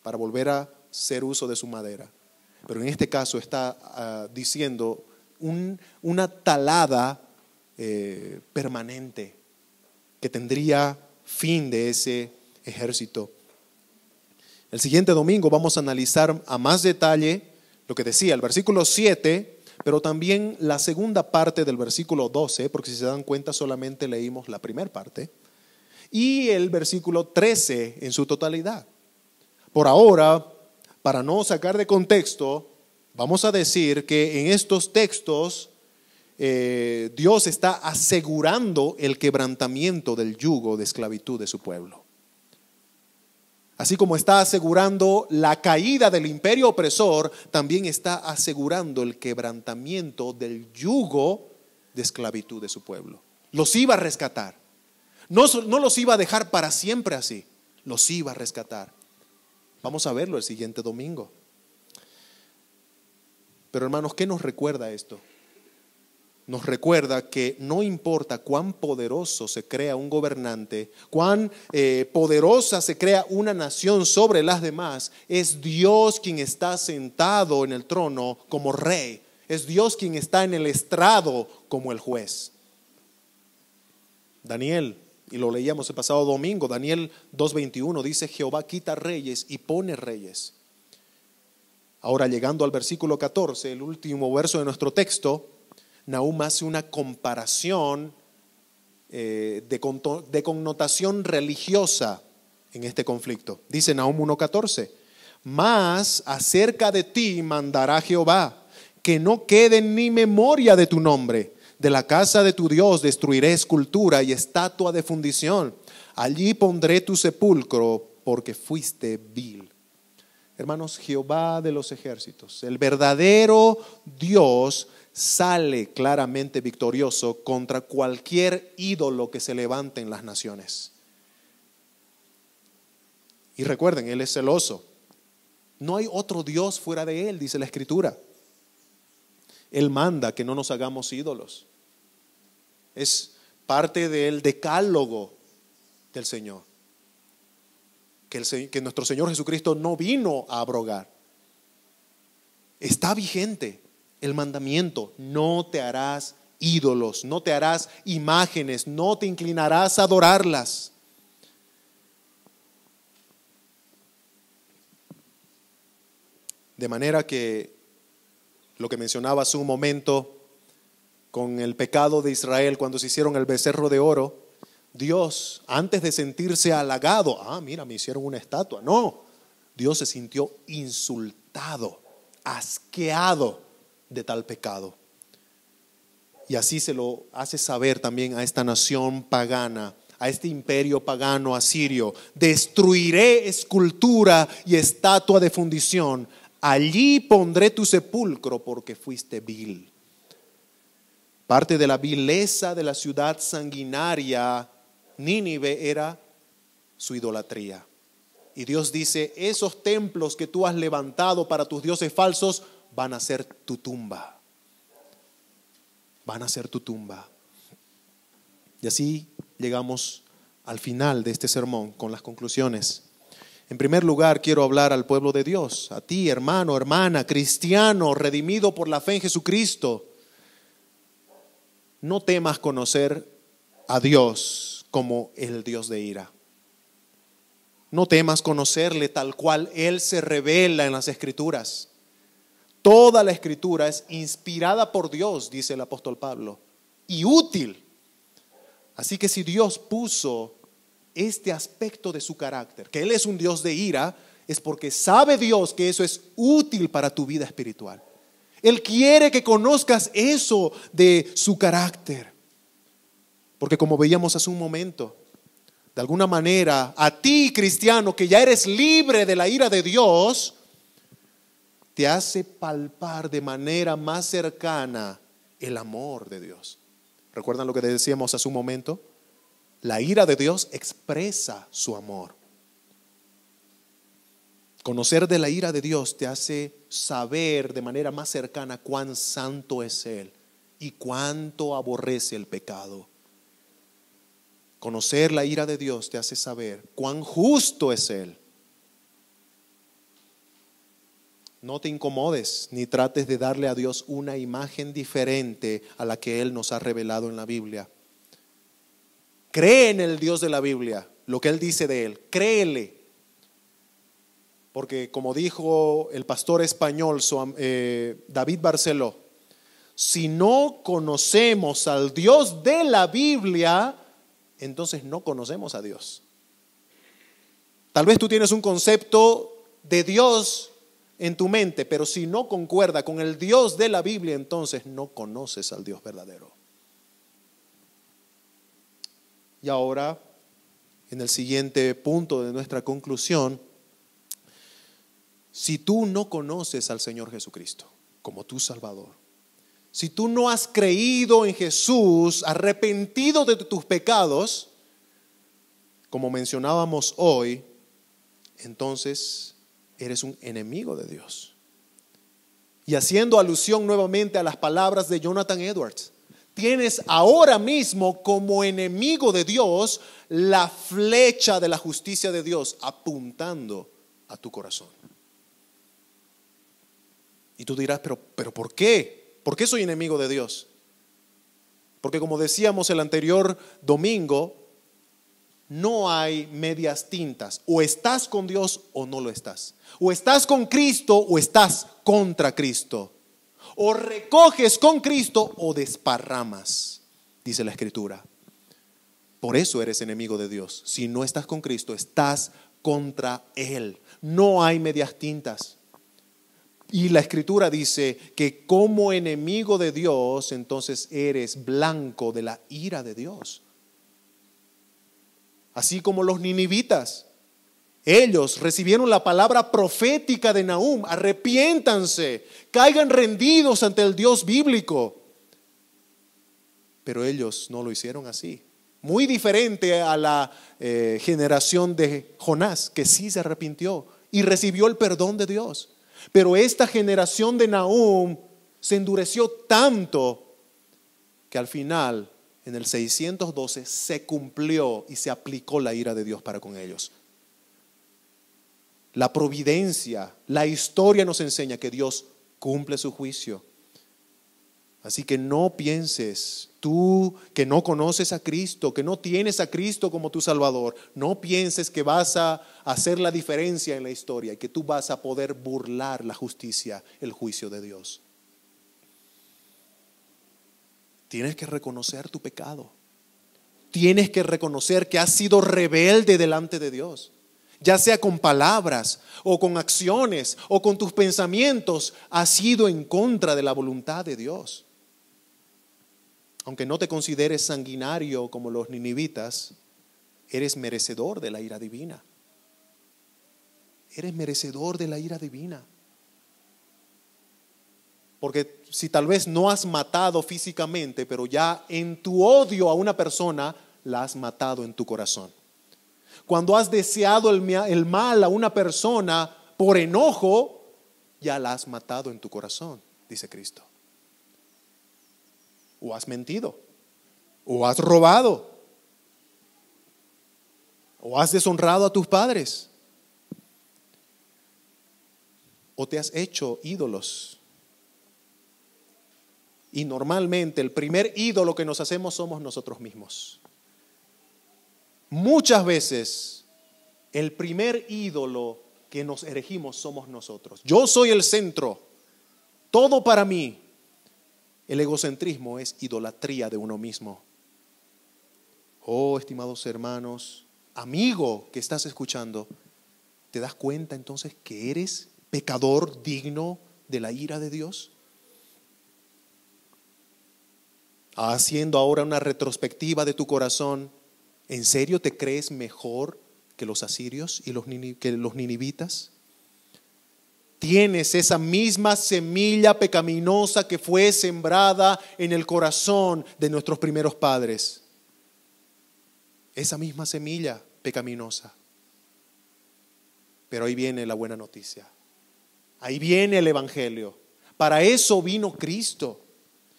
para volver a hacer uso de su madera. Pero en este caso está diciendo una talada permanente que tendría fin de ese ejército. El siguiente domingo vamos a analizar a más detalle lo que decía el versículo 7, pero también la segunda parte del versículo 12, porque si se dan cuenta solamente leímos la primera parte, y el versículo 13 en su totalidad. Por ahora, para no sacar de contexto, vamos a decir que en estos textos Dios está asegurando el quebrantamiento del yugo de esclavitud de su pueblo. Así como está asegurando la caída del imperio opresor, también está asegurando el quebrantamiento del yugo de esclavitud de su pueblo. Los iba a rescatar. No los iba a dejar para siempre así, los iba a rescatar. Vamos a verlo el siguiente domingo. Pero hermanos, ¿qué nos recuerda esto? Nos recuerda que no importa cuán poderoso se crea un gobernante, cuán poderosa se crea una nación sobre las demás, es Dios quien está sentado en el trono como rey. Es Dios quien está en el estrado como el juez. Daniel, y lo leíamos el pasado domingo, Daniel 2:21 dice: Jehová quita reyes y pone reyes. Ahora, llegando al versículo 14, el último verso de nuestro texto, Nahum hace una comparación de connotación religiosa en este conflicto. Dice Nahum 1:14: mas acerca de ti mandará Jehová, que no quede ni memoria de tu nombre. De la casa de tu Dios destruiré escultura y estatua de fundición. Allí pondré tu sepulcro, porque fuiste vil. Hermanos, Jehová de los ejércitos, el verdadero Dios, sale claramente victorioso contra cualquier ídolo que se levante en las naciones. Y recuerden, Él es celoso. No hay otro Dios fuera de Él, dice la Escritura. Él manda que no nos hagamos ídolos. Es parte del decálogo del Señor, que nuestro Señor Jesucristo no vino a abrogar. Está vigente el mandamiento: no te harás ídolos, no te harás imágenes, no te inclinarás a adorarlas. De manera que lo que mencionaba hace un momento con el pecado de Israel cuando se hicieron el becerro de oro, Dios, antes de sentirse halagado, mira, me hicieron una estatua. No, Dios se sintió insultado, asqueado de tal pecado. Y así se lo hace saber también a esta nación pagana, a este imperio pagano asirio: destruiré escultura y estatua de fundición. Allí pondré tu sepulcro, porque fuiste vil. Parte de la vileza de la ciudad sanguinaria Nínive era su idolatría. Y Dios dice: esos templos que tú has levantado para tus dioses falsos van a ser tu tumba. Van a ser tu tumba. Y así llegamos al final de este sermón con las conclusiones. En primer lugar, quiero hablar al pueblo de Dios, a ti, hermano, hermana, cristiano, redimido por la fe en Jesucristo. No temas conocer a Dios como el Dios de ira. No temas conocerle tal cual Él se revela en las Escrituras. Toda la Escritura es inspirada por Dios, dice el apóstol Pablo, y útil. Así que si Dios puso este aspecto de su carácter, que Él es un Dios de ira, es porque sabe Dios que eso es útil para tu vida espiritual. Él quiere que conozcas eso de su carácter. Porque como veíamos hace un momento, de alguna manera, a ti, cristiano, que ya eres libre de la ira de Dios, te hace palpar de manera más cercana el amor de Dios. ¿Recuerdan lo que decíamos hace un momento? La ira de Dios expresa su amor. Conocer de la ira de Dios te hace saber de manera más cercana cuán santo es Él y cuánto aborrece el pecado. Conocer la ira de Dios te hace saber cuán justo es Él. No te incomodes ni trates de darle a Dios una imagen diferente a la que Él nos ha revelado en la Biblia. Cree en el Dios de la Biblia, lo que Él dice de Él, créele. Porque como dijo el pastor español David Barceló, si no conocemos al Dios de la Biblia, entonces no conocemos a Dios. Tal vez tú tienes un concepto de Dios en tu mente, pero si no concuerda con el Dios de la Biblia, entonces no conoces al Dios verdadero. Y ahora, en el siguiente punto de nuestra conclusión, si tú no conoces al Señor Jesucristo como tu Salvador, si tú no has creído en Jesús, arrepentido de tus pecados, como mencionábamos hoy, entonces eres un enemigo de Dios. Y haciendo alusión nuevamente a las palabras de Jonathan Edwards, tienes ahora mismo como enemigo de Dios la flecha de la justicia de Dios apuntando a tu corazón. Y tú dirás, pero ¿por qué? ¿Por qué soy enemigo de Dios? Porque como decíamos el anterior domingo, no hay medias tintas. O estás con Dios o no lo estás. O estás con Cristo o estás contra Cristo. O recoges con Cristo o desparramas, dice la Escritura. Por eso eres enemigo de Dios. Si no estás con Cristo, estás contra Él. No hay medias tintas. Y la Escritura dice que como enemigo de Dios, entonces eres blanco de la ira de Dios. Así como los ninivitas, ellos recibieron la palabra profética de Nahum: arrepiéntanse, caigan rendidos ante el Dios bíblico. Pero ellos no lo hicieron así. Muy diferente a la generación de Jonás, que sí se arrepintió y recibió el perdón de Dios. Pero esta generación de Nahum se endureció tanto que al final, en el 612, se cumplió y se aplicó la ira de Dios para con ellos. La providencia, la historia nos enseña que Dios cumple su juicio. Así que no pienses, tú que no conoces a Cristo, que no tienes a Cristo como tu Salvador, no pienses que vas a hacer la diferencia en la historia y que tú vas a poder burlar la justicia, el juicio de Dios. Tienes que reconocer tu pecado. Tienes que reconocer que has sido rebelde delante de Dios. Ya sea con palabras o con acciones o con tus pensamientos, has sido en contra de la voluntad de Dios. Aunque no te consideres sanguinario como los ninivitas, eres merecedor de la ira divina. Eres merecedor de la ira divina. Porque si tal vez no has matado físicamente, pero ya en tu odio a una persona, la has matado en tu corazón. Cuando has deseado el mal a una persona por enojo, ya la has matado en tu corazón, dice Cristo. O has mentido, o has robado, o has deshonrado a tus padres, o te has hecho ídolos. Y normalmente el primer ídolo que nos hacemos somos nosotros mismos. Muchas veces el primer ídolo que nos erigimos somos nosotros. Yo soy el centro, todo para mí. El egocentrismo es idolatría de uno mismo. Oh, estimados hermanos, amigo que estás escuchando, ¿te das cuenta entonces que eres pecador digno de la ira de Dios? Haciendo ahora una retrospectiva de tu corazón, ¿en serio te crees mejor que los asirios y que los ninivitas? tienes esa misma semilla pecaminosa que fue sembrada en el corazón de nuestros primeros padres. Esa misma semilla pecaminosa. Pero ahí viene la buena noticia. Ahí viene el evangelio. Para eso vino Cristo.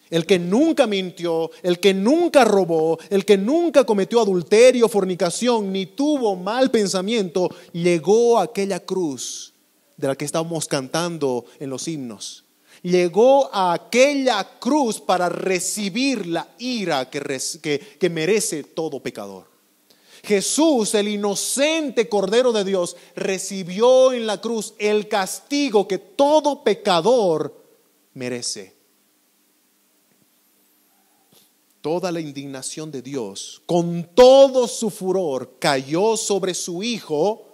El que nunca mintió, el que nunca robó, el que nunca cometió adulterio, fornicación, ni tuvo mal pensamiento, llegó a aquella cruz de la que estábamos cantando en los himnos. Llegó a aquella cruz para recibir la ira que merece todo pecador. Jesús, el inocente Cordero de Dios, recibió en la cruz el castigo que todo pecador merece. Toda la indignación de Dios, con todo su furor, cayó sobre su Hijo,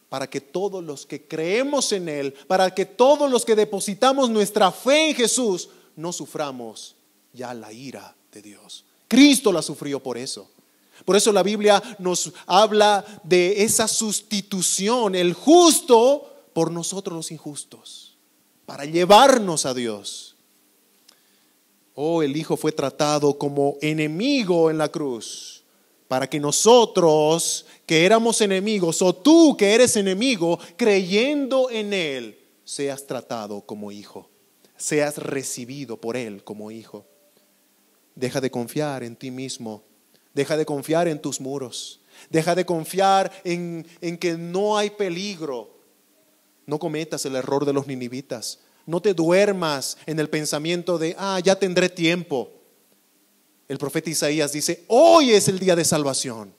para que todos los que creemos en Él, para que todos los que depositamos nuestra fe en Jesús, no suframos ya la ira de Dios. Cristo la sufrió por eso. Por eso la Biblia nos habla de esa sustitución, el justo por nosotros los injustos, para llevarnos a Dios. El Hijo fue tratado como enemigo en la cruz, para que nosotros que éramos enemigos, o tú que eres enemigo, creyendo en Él, seas tratado como hijo, seas recibido por Él como hijo. Deja de confiar en ti mismo, deja de confiar en tus muros, deja de confiar en que no hay peligro. No cometas el error de los ninivitas. No te duermas en el pensamiento de, ya tendré tiempo. El profeta Isaías dice, hoy es el día de salvación.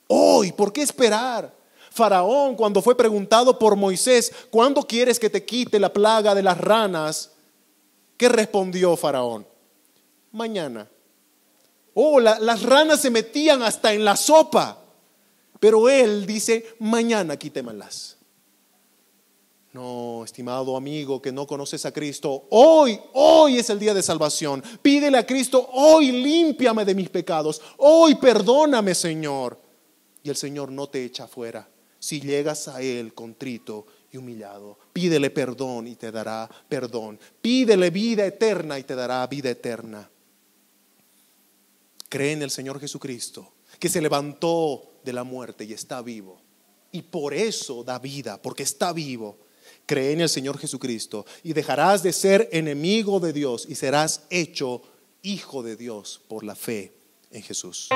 Hoy, ¿por qué esperar? Faraón, cuando fue preguntado por Moisés, ¿cuándo quieres que te quite la plaga de las ranas? ¿Qué respondió Faraón? Mañana. Las ranas se metían hasta en la sopa, pero él dice, mañana quítemelas. No, estimado amigo que no conoces a Cristo, hoy es el día de salvación. Pídele a Cristo, hoy límpiame de mis pecados, hoy perdóname, Señor. Y el Señor no te echa fuera. Si llegas a Él contrito y humillado, pídele perdón y te dará perdón. Pídele vida eterna y te dará vida eterna. Cree en el Señor Jesucristo, que se levantó de la muerte y está vivo. Y por eso da vida, porque está vivo. Cree en el Señor Jesucristo y dejarás de ser enemigo de Dios y serás hecho hijo de Dios por la fe en Jesús.